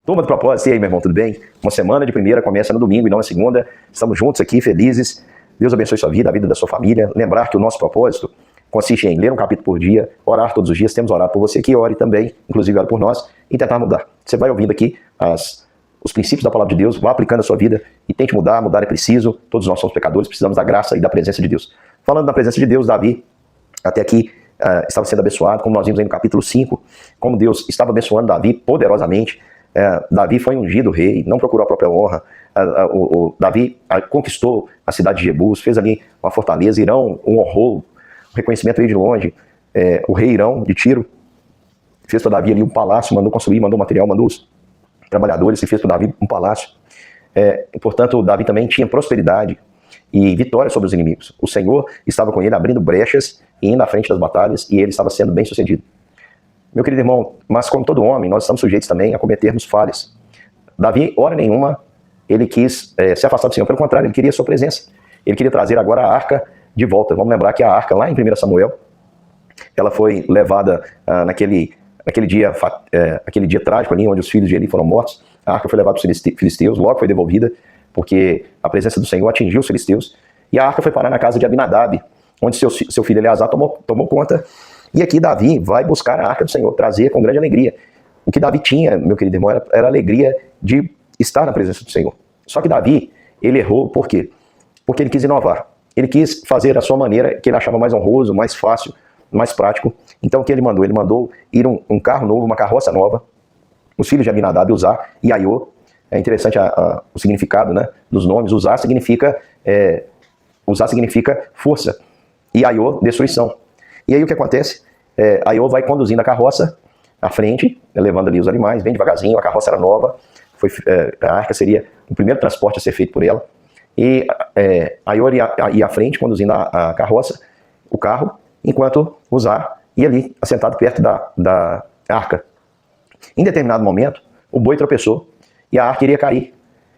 Turma do Propósito, e aí, meu irmão, tudo bem? Uma semana de primeira começa no domingo e não na segunda. Estamos juntos aqui, felizes. Deus abençoe sua vida, a vida da sua família. Lembrar que o nosso propósito consiste em ler um capítulo por dia, orar todos os dias. Temos orado por você aqui, ore também, inclusive ore por nós, e tentar mudar. Você vai ouvindo aqui os princípios da palavra de Deus, vá aplicando a sua vida e tente mudar. Mudar é preciso. Todos nós somos pecadores, precisamos da graça e da presença de Deus. Falando da presença de Deus, Davi, até aqui, estava sendo abençoado, como nós vimos aí no capítulo 5, como Deus estava abençoando Davi poderosamente. Davi foi ungido rei, não procurou a própria honra. Davi conquistou a cidade de Jebus, fez ali uma fortaleza. Irão o honrou, o reconhecimento veio de longe. O rei Irão de Tiro fez para Davi ali um palácio, mandou construir, mandou material, mandou os trabalhadores e fez para Davi um palácio. Portanto, Davi também tinha prosperidade e vitória sobre os inimigos. O Senhor estava com ele, abrindo brechas e indo à frente das batalhas, e ele estava sendo bem sucedido. Meu querido irmão, mas como todo homem, nós estamos sujeitos também a cometermos falhas. Davi, hora nenhuma, ele quis se afastar do Senhor. Pelo contrário, ele queria a sua presença. Ele queria trazer agora a arca de volta. Vamos lembrar que a arca, lá em 1 Samuel, ela foi levada naquele dia trágico ali, onde os filhos de Eli foram mortos. A arca foi levada para os filisteus, logo foi devolvida, porque a presença do Senhor atingiu os filisteus. E a arca foi parar na casa de Abinadab, onde seu filho Eleazar tomou conta. E aqui Davi vai buscar a arca do Senhor, trazer com grande alegria. O que Davi tinha, meu querido irmão, era a alegria de estar na presença do Senhor. Só que Davi, ele errou, por quê? Porque ele quis inovar. Ele quis fazer a sua maneira, que ele achava mais honroso, mais fácil, mais prático. Então o que ele mandou? Ele mandou ir um carro novo, uma carroça nova, os filhos de Abinadab, Uzá e Aiô. É interessante o significado, né, dos nomes. Uzá significa força e Aiô, destruição. E aí o que acontece? Aiô vai conduzindo a carroça à frente, levando ali os animais, bem devagarzinho. A carroça era nova, a arca seria o primeiro transporte a ser feito por ela. E Aiô ia à frente, conduzindo a carroça, o carro, enquanto Uzá ia ali, assentado perto da arca. Em determinado momento, o boi tropeçou e a arca iria cair.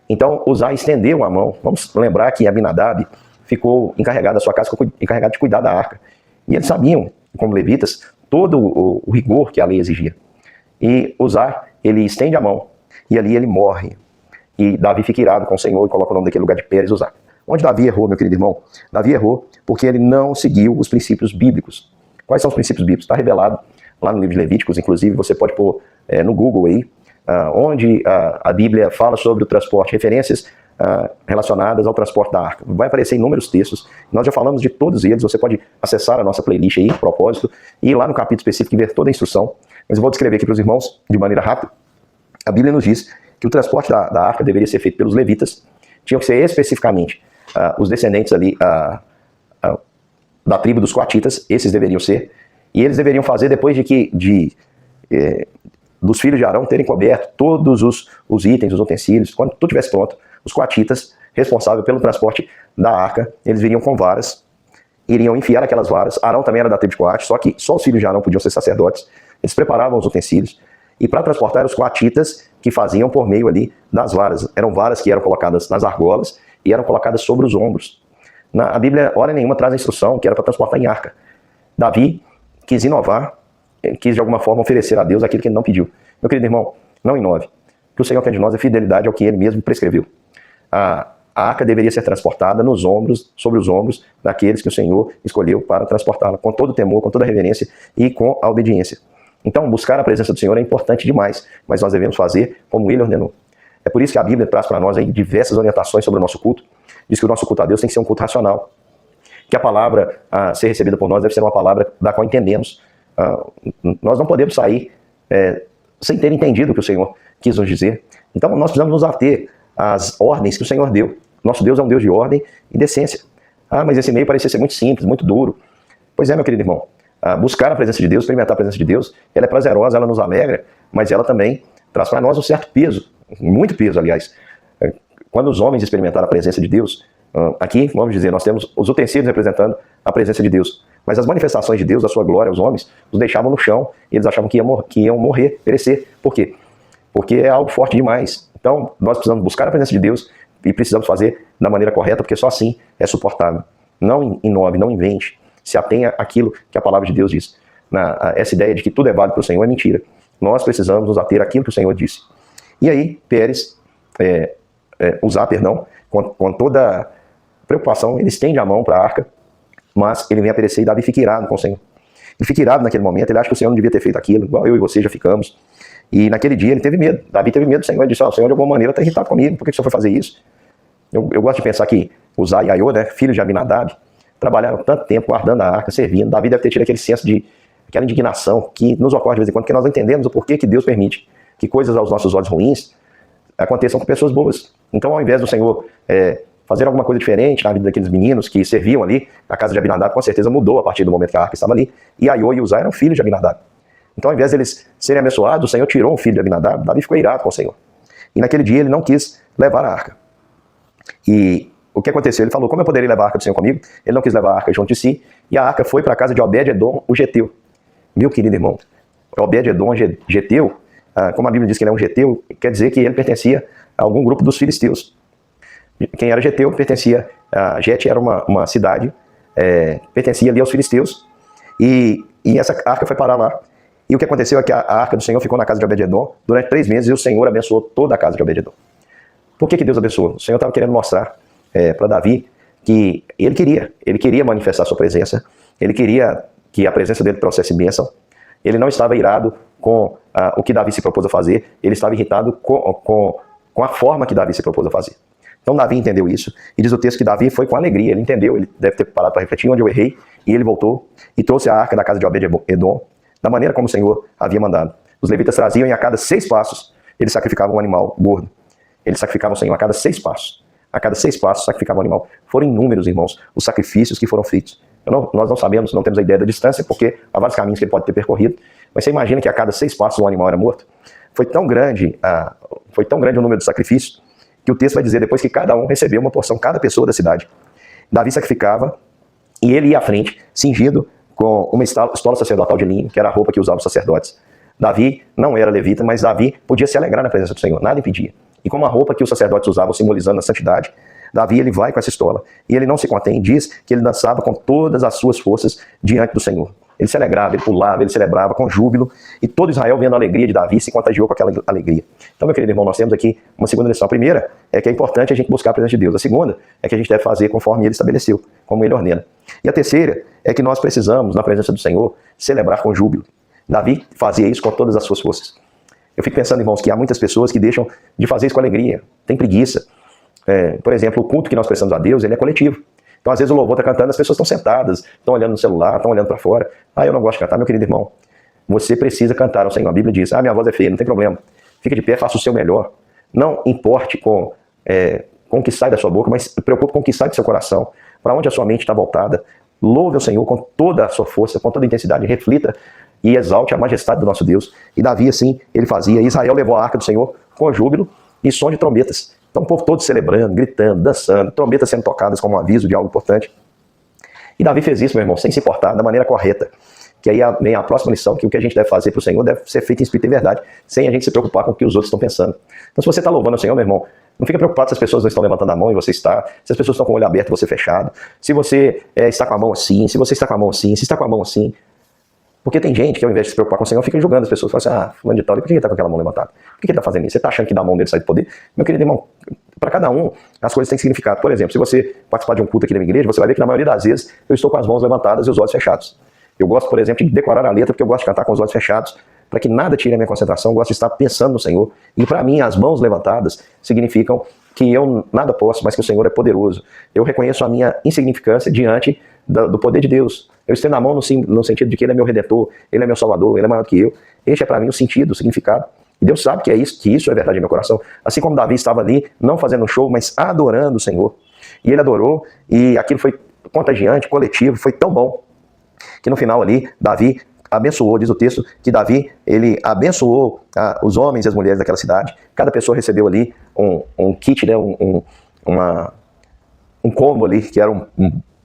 Então Uzá estendeu a mão. Vamos lembrar que Abinadab ficou encarregado da sua casa, ficou encarregado de cuidar da arca. E eles sabiam, como levitas, todo o rigor que a lei exigia. E Uzá, ele estende a mão, e ali ele morre. E Davi fica irado com o Senhor e coloca o nome daquele lugar de Pérez Uzá. Onde Davi errou, meu querido irmão? Davi errou porque ele não seguiu os princípios bíblicos. Quais são os princípios bíblicos? Está revelado lá no livro de Levíticos, inclusive você pode pôr no Google aí, onde a Bíblia fala sobre o transporte, referências relacionadas ao transporte da arca. Vai aparecer inúmeros textos, nós já falamos de todos eles. Você pode acessar a nossa playlist aí, propósito, e ir lá no capítulo específico e ver toda a instrução. Mas eu vou descrever aqui para os irmãos de maneira rápida. A Bíblia nos diz que o transporte da arca deveria ser feito pelos levitas. Tinham que ser especificamente os descendentes ali da tribo dos coatitas. Esses deveriam ser, e eles deveriam fazer depois dos filhos de Arão terem coberto todos os itens, os utensílios. Quando tudo estivesse pronto, os coatitas, responsáveis pelo transporte da arca, eles viriam com varas, iriam enfiar aquelas varas. Arão também era da tribo de Coate, só que só os filhos de Arão podiam ser sacerdotes. Eles preparavam os utensílios, e para transportar, eram os coatitas que faziam por meio ali das varas. Eram varas que eram colocadas nas argolas e eram colocadas sobre os ombros. A Bíblia, hora nenhuma, traz a instrução que era para transportar em arca. Davi quis inovar, quis de alguma forma oferecer a Deus aquilo que ele não pediu. Meu querido irmão, não inove. O que o Senhor quer de nós é fidelidade ao que ele mesmo prescreveu. A arca deveria ser transportada sobre os ombros daqueles que o Senhor escolheu para transportá-la, com todo o temor, com toda a reverência e com a obediência. Então, buscar a presença do Senhor é importante demais, mas nós devemos fazer como ele ordenou. É por isso que a Bíblia traz para nós aí diversas orientações sobre o nosso culto. Diz que o nosso culto a Deus tem que ser um culto racional, que a palavra a ser recebida por nós deve ser uma palavra da qual entendemos. Nós não podemos sair sem ter entendido o que o Senhor quis nos dizer. Então nós precisamos nos ater às ordens que o Senhor deu. Nosso Deus é um Deus de ordem e decência. Mas esse meio parecia ser muito simples, muito duro. Pois é, meu querido irmão, buscar a presença de Deus, experimentar a presença de Deus, ela é prazerosa, ela nos alegra, mas ela também traz para nós um certo peso, muito peso, aliás. Quando os homens experimentaram a presença de Deus, aqui, vamos dizer, nós temos os utensílios representando a presença de Deus. Mas as manifestações de Deus, a sua glória, os homens, os deixavam no chão, e eles achavam que iam morrer, perecer. Por quê? Porque é algo forte demais. Então, nós precisamos buscar a presença de Deus e precisamos fazer da maneira correta, porque só assim é suportável. Não inove, não invente, se atenha àquilo que a palavra de Deus diz. Essa ideia de que tudo é válido para o Senhor é mentira. Nós precisamos nos ater àquilo que o Senhor disse. E aí, Pérez, Uzá, com toda preocupação, ele estende a mão para a arca, mas ele vem a perecer e Davi fica irado com o Senhor. Ele fica irado naquele momento, ele acha que o Senhor não devia ter feito aquilo, igual eu e você já ficamos. E naquele dia ele teve medo, Davi teve medo do Senhor, ele disse, o Senhor de alguma maneira está irritado comigo, por que o Senhor foi fazer isso? Eu gosto de pensar que Uzá e Aiô, né, filhos de Abinadab, trabalharam tanto tempo guardando a arca, servindo. Davi deve ter tido aquele senso aquela indignação que nos ocorre de vez em quando, porque nós não entendemos o porquê que Deus permite que coisas aos nossos olhos ruins aconteçam com pessoas boas. Então, ao invés do Senhor fazer alguma coisa diferente na vida daqueles meninos que serviam ali na casa de Abinadab, com certeza mudou a partir do momento que a arca estava ali. E Aiô e Uzá eram filhos de Abinadab. Então, ao invés deles serem abençoados, o Senhor tirou um filho de Abinadab. Davi ficou irado com o Senhor. E naquele dia ele não quis levar a arca. E o que aconteceu? Ele falou, como eu poderia levar a arca do Senhor comigo? Ele não quis levar a arca junto de si. E a arca foi para a casa de Obed-edom, o geteu. Meu querido irmão, Obed-edom, geteu, como a Bíblia diz que ele é um geteu, quer dizer que ele pertencia a algum grupo dos filisteus. Quem era geteu pertencia, Gete era uma cidade, pertencia ali aos filisteus, e essa arca foi parar lá. E o que aconteceu é que a arca do Senhor ficou na casa de Obed-edom durante 3 meses, e o Senhor abençoou toda a casa de Obed-edom. Por que Deus abençoou? O Senhor estava querendo mostrar para Davi que ele queria manifestar a sua presença, ele queria que a presença dele trouxesse bênção. Ele não estava irado com o que Davi se propôs a fazer, ele estava irritado com a forma que Davi se propôs a fazer. Então Davi entendeu isso, e diz o texto que Davi foi com alegria, ele entendeu, ele deve ter parado para refletir onde eu errei, e ele voltou e trouxe a arca da casa de Obed-edom, da maneira como o Senhor havia mandado. Os levitas traziam e a cada 6 passos eles sacrificavam um animal gordo. Eles sacrificavam o Senhor a cada 6 passos. A cada 6 passos sacrificavam um animal. Foram inúmeros, irmãos, os sacrifícios que foram feitos. Nós não sabemos, não temos a ideia da distância, porque há vários caminhos que ele pode ter percorrido. Mas você imagina que a cada 6 passos um animal era morto? Foi tão grande o número de sacrifícios, que o texto vai dizer depois que cada um recebeu uma porção, cada pessoa da cidade. Davi sacrificava e ele ia à frente, cingido com uma estola sacerdotal de linho, que era a roupa que usavam os sacerdotes. Davi não era levita, mas Davi podia se alegrar na presença do Senhor, nada impedia. E como a roupa que os sacerdotes usavam, simbolizando a santidade, Davi ele vai com essa estola. E ele não se contém, diz que ele dançava com todas as suas forças diante do Senhor. Ele se alegrava, ele pulava, ele celebrava com júbilo, e todo Israel, vendo a alegria de Davi, se contagiou com aquela alegria. Então, meu querido irmão, nós temos aqui uma segunda lição. A primeira é que é importante a gente buscar a presença de Deus. A segunda é que a gente deve fazer conforme ele estabeleceu, como ele ordena. E a terceira é que nós precisamos, na presença do Senhor, celebrar com júbilo. Davi fazia isso com todas as suas forças. Eu fico pensando, irmãos, que há muitas pessoas que deixam de fazer isso com alegria, tem preguiça. Por exemplo, o culto que nós prestamos a Deus, ele é coletivo. Então, às vezes, o louvor está cantando, as pessoas estão sentadas, estão olhando no celular, estão olhando para fora. Eu não gosto de cantar, meu querido irmão. Você precisa cantar ao Senhor. A Bíblia diz, minha voz é feia, não tem problema. Fica de pé, faça o seu melhor. Não importe com o que sai da sua boca, mas se preocupe com o que sai do seu coração. Para onde a sua mente está voltada. Louve ao Senhor com toda a sua força, com toda a intensidade. Reflita e exalte a majestade do nosso Deus. E Davi, assim, ele fazia. Israel levou a arca do Senhor com júbilo e som de trombetas. Então o povo todo celebrando, gritando, dançando, trombetas sendo tocadas como um aviso de algo importante. E Davi fez isso, meu irmão, sem se importar, da maneira correta. Que aí vem a próxima lição, que o que a gente deve fazer para o Senhor deve ser feito em espírito e verdade, sem a gente se preocupar com o que os outros estão pensando. Então se você está louvando o Senhor, meu irmão, não fica preocupado se as pessoas não estão levantando a mão e você está, se as pessoas estão com o olho aberto e você fechado, se você está com a mão assim, se você está com a mão assim, se está com a mão assim. Porque tem gente que ao invés de se preocupar com o Senhor, fica julgando as pessoas, fala assim, fulano de tal, por que ele está com aquela mão levantada? Por que ele está fazendo isso? Você está achando que da mão dele sai do poder? Meu querido irmão, para cada um, as coisas têm significado. Por exemplo, se você participar de um culto aqui na minha igreja, você vai ver que na maioria das vezes eu estou com as mãos levantadas e os olhos fechados. Eu gosto, por exemplo, de decorar a letra, porque eu gosto de cantar com os olhos fechados, para que nada tire a minha concentração, eu gosto de estar pensando no Senhor. E para mim, as mãos levantadas significam que eu nada posso, mas que o Senhor é poderoso. Eu reconheço a minha insignificância diante do poder de Deus. Eu estendo a mão no sentido de que Ele é meu Redentor, Ele é meu Salvador, Ele é maior do que eu. Este é para mim o sentido, o significado. E Deus sabe que isso é verdade em meu coração. Assim como Davi estava ali, não fazendo um show, mas adorando o Senhor. E ele adorou, e aquilo foi contagiante, coletivo, foi tão bom, que no final ali, Davi abençoou, diz o texto, que Davi, ele abençoou os homens e as mulheres daquela cidade. Cada pessoa recebeu ali um kit, né, um combo ali, que era um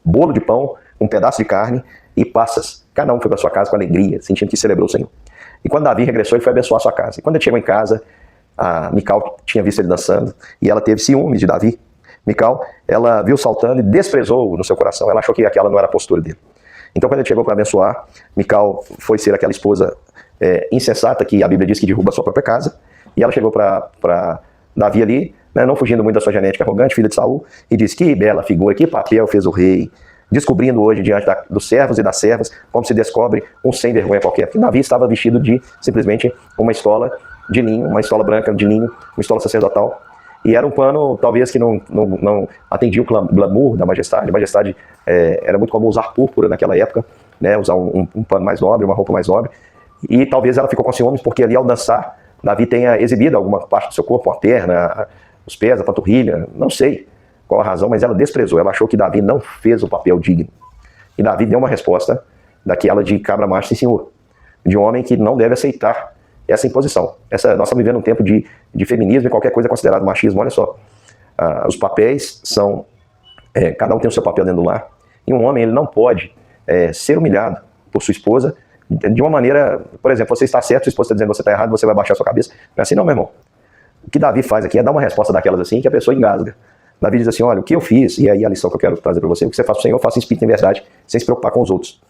bolo de pão, um pedaço de carne e passas. Cada um foi para sua casa com alegria, sentindo que celebrou o Senhor. E quando Davi regressou, ele foi abençoar a sua casa. E quando ele chegou em casa, a Mical tinha visto ele dançando e ela teve ciúmes de Davi. Mical, ela viu saltando e desprezou no seu coração. Ela achou que aquela não era a postura dele. Então, quando ele chegou para abençoar, Mical foi ser aquela esposa insensata que a Bíblia diz que derruba a sua própria casa. E ela chegou para Davi ali, né, não fugindo muito da sua genética arrogante, filha de Saul, e disse: que bela figura, que papel fez o rei, descobrindo hoje diante dos servos e das servas como se descobre um sem vergonha qualquer. Porque Davi estava vestido de simplesmente uma estola de linho, uma estola branca de linho, uma estola sacerdotal, e era um pano talvez que não atendia o glamour da majestade. A majestade era muito comum usar púrpura naquela época, né, usar um pano mais nobre, uma roupa mais nobre, e talvez ela ficou com ciúmes porque ali ao dançar Davi tenha exibido alguma parte do seu corpo, a perna, os pés, a panturrilha, não sei qual a razão, mas ela desprezou, ela achou que Davi não fez o papel digno. E Davi deu uma resposta daquela de cabra macho, sim senhor, de um homem que não deve aceitar essa imposição. Nós estamos vivendo um tempo de feminismo e qualquer coisa é considerado machismo. Olha só, os papéis são, cada um tem o seu papel dentro do lar, e um homem ele não pode ser humilhado por sua esposa de uma maneira, por exemplo, você está certo, sua esposa está dizendo que você está errado, você vai baixar a sua cabeça. Não é assim não, meu irmão. O que Davi faz aqui é dar uma resposta daquelas assim, que a pessoa engasga. Davi diz assim: olha, o que eu fiz, e aí a lição que eu quero trazer para você, o que você faz para o Senhor, faça em espírito e em verdade, sem se preocupar com os outros.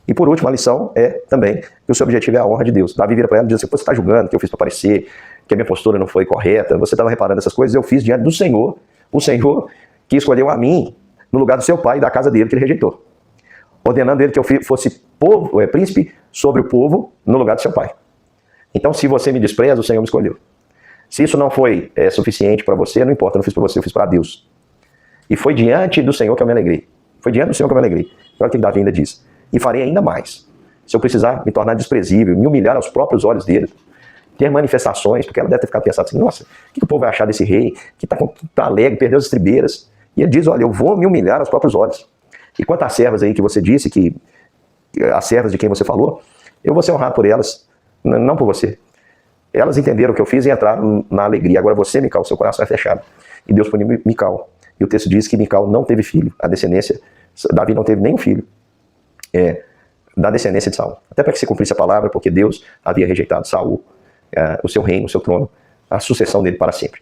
E por último, a lição é também que o seu objetivo é a honra de Deus. Davi vira para ela e diz assim: você está julgando que eu fiz para parecer, que a minha postura não foi correta, você estava reparando essas coisas, eu fiz diante do Senhor, o Senhor que escolheu a mim no lugar do seu pai e da casa dele que ele rejeitou, ordenando ele que eu fosse príncipe sobre o povo no lugar do seu pai. Então, se você me despreza, o Senhor me escolheu. Se isso não foi suficiente para você, não importa, eu não fiz para você, eu fiz para Deus. E foi diante do Senhor que eu me alegrei. Foi diante do Senhor que eu me alegrei. Olha o que Davi ainda diz: e farei ainda mais. Se eu precisar me tornar desprezível, me humilhar aos próprios olhos dele, ter manifestações, porque ela deve ter ficado pensando assim: nossa, o que o povo vai achar desse rei, que tá alegre, perdeu as estribeiras. E ele diz: olha, eu vou me humilhar aos próprios olhos. E quanto às servas aí que você disse, que as servas de quem você falou, eu vou ser honrado por elas, não por você. Elas entenderam o que eu fiz e entraram na alegria. Agora você, Mical, seu coração é fechado. E Deus puniu Mical. E o texto diz que Mical não teve filho. A descendência, Davi não teve nenhum filho da descendência de Saul. Até para que se cumprisse a palavra, porque Deus havia rejeitado Saul, o seu reino, o seu trono, a sucessão dele para sempre.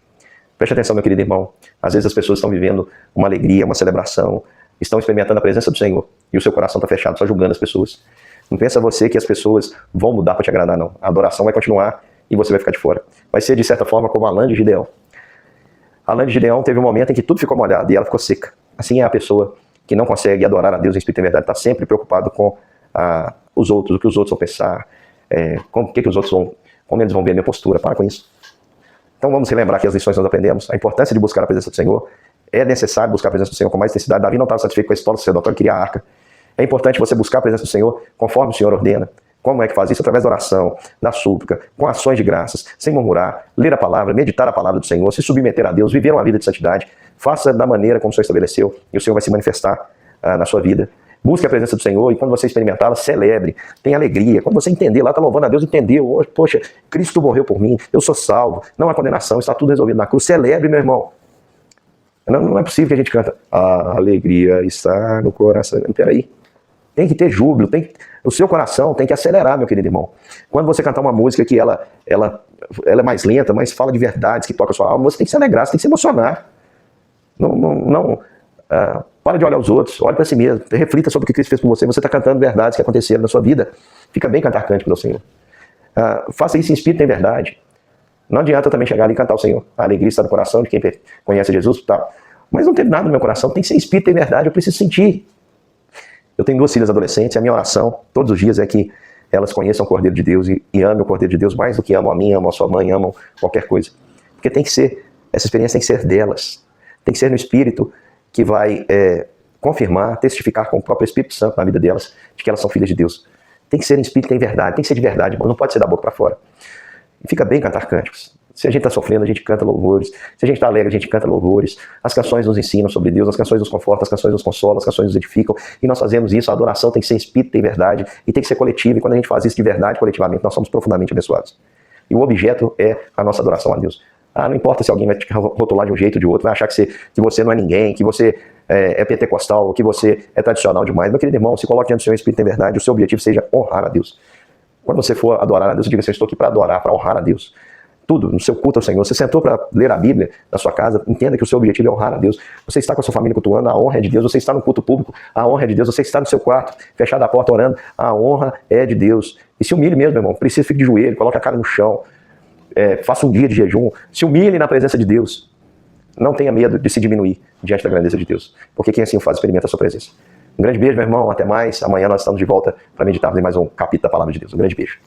Preste atenção, meu querido irmão. Às vezes as pessoas estão vivendo uma alegria, uma celebração, estão experimentando a presença do Senhor, e o seu coração está fechado, só julgando as pessoas. Não pensa você que as pessoas vão mudar para te agradar, não. A adoração vai continuar e você vai ficar de fora. Vai ser, de certa forma, como a lã de Gideão. A lã de Gideão teve um momento em que tudo ficou molhado e ela ficou seca. Assim é a pessoa que não consegue adorar a Deus em espírito e verdade, está sempre preocupado com os outros, o que os outros vão pensar, como eles vão ver a minha postura. Para com isso. Então vamos relembrar que as lições nós aprendemos. A importância de buscar a presença do Senhor. É necessário buscar a presença do Senhor com mais intensidade. Davi não estava satisfeito com a estola sacerdotal, ele queria a arca. É importante você buscar a presença do Senhor conforme o Senhor ordena. Como é que faz isso? Através da oração, da súplica, com ações de graças, sem murmurar, ler a palavra, meditar a palavra do Senhor, se submeter a Deus, viver uma vida de santidade. Faça da maneira como o Senhor estabeleceu e o Senhor vai se manifestar na sua vida. Busque a presença do Senhor e quando você experimentá-la, celebre, tenha alegria. Quando você entender, lá está louvando a Deus, entendeu, poxa, Cristo morreu por mim, eu sou salvo, não há condenação, está tudo resolvido na cruz. Celebre, meu irmão. Não é possível que a gente canta: a alegria está no coração. Peraí. Tem que ter júbilo, o seu coração tem que acelerar, meu querido irmão. Quando você cantar uma música que ela é mais lenta, mas fala de verdades, que toca a sua alma, você tem que se alegrar, você tem que se emocionar. Para de olhar os outros, olhe para si mesmo, reflita sobre o que Cristo fez por você. Você está cantando verdades que aconteceram na sua vida. Fica bem cantar cântico ao Senhor. Faça isso em espírito e em verdade. Não adianta também chegar ali e cantar ao Senhor. A alegria está no coração de quem conhece Jesus, tá? Mas não teve nada no meu coração, tem que ser espírito e em verdade, eu preciso sentir. Eu tenho 2 filhas adolescentes e a minha oração todos os dias é que elas conheçam o Cordeiro de Deus e amem o Cordeiro de Deus mais do que amam a mim, amam a sua mãe, amam qualquer coisa. Porque tem que ser, essa experiência tem que ser delas. Tem que ser no Espírito que vai confirmar, testificar com o próprio Espírito Santo na vida delas, de que elas são filhas de Deus. Tem que ser em espírito e em verdade, tem que ser de verdade, não pode ser da boca para fora. E fica bem cantar cânticos. Se a gente está sofrendo, a gente canta louvores. Se a gente está alegre, a gente canta louvores. As canções nos ensinam sobre Deus, as canções nos confortam, as canções nos consolam, as canções nos edificam. E nós fazemos isso, a adoração tem que ser espírito e verdade, e tem que ser coletiva. E quando a gente faz isso de verdade, coletivamente, nós somos profundamente abençoados. E o objeto é a nossa adoração a Deus. Não importa se alguém vai te rotular de um jeito ou de outro, vai achar que você não é ninguém, que você é pentecostal, que você é tradicional demais. Meu querido irmão, se coloque diante do Senhor espírito e verdade, o seu objetivo seja honrar a Deus. Quando você for adorar a Deus, diga assim: eu estou aqui para adorar, para honrar a Deus. Tudo, no seu culto ao Senhor. Você sentou para ler a Bíblia na sua casa, entenda que o seu objetivo é honrar a Deus. Você está com a sua família cultuando, a honra é de Deus. Você está no culto público, a honra é de Deus. Você está no seu quarto, fechado a porta orando, a honra é de Deus. E se humilhe mesmo, meu irmão. Precisa, fique de joelho, coloque a cara no chão. faça um dia de jejum, se humilhe na presença de Deus. Não tenha medo de se diminuir diante da grandeza de Deus, porque quem assim o faz experimenta a sua presença. Um grande beijo, meu irmão, até mais. Amanhã nós estamos de volta para meditarmos em mais um capítulo da Palavra de Deus. Um grande beijo.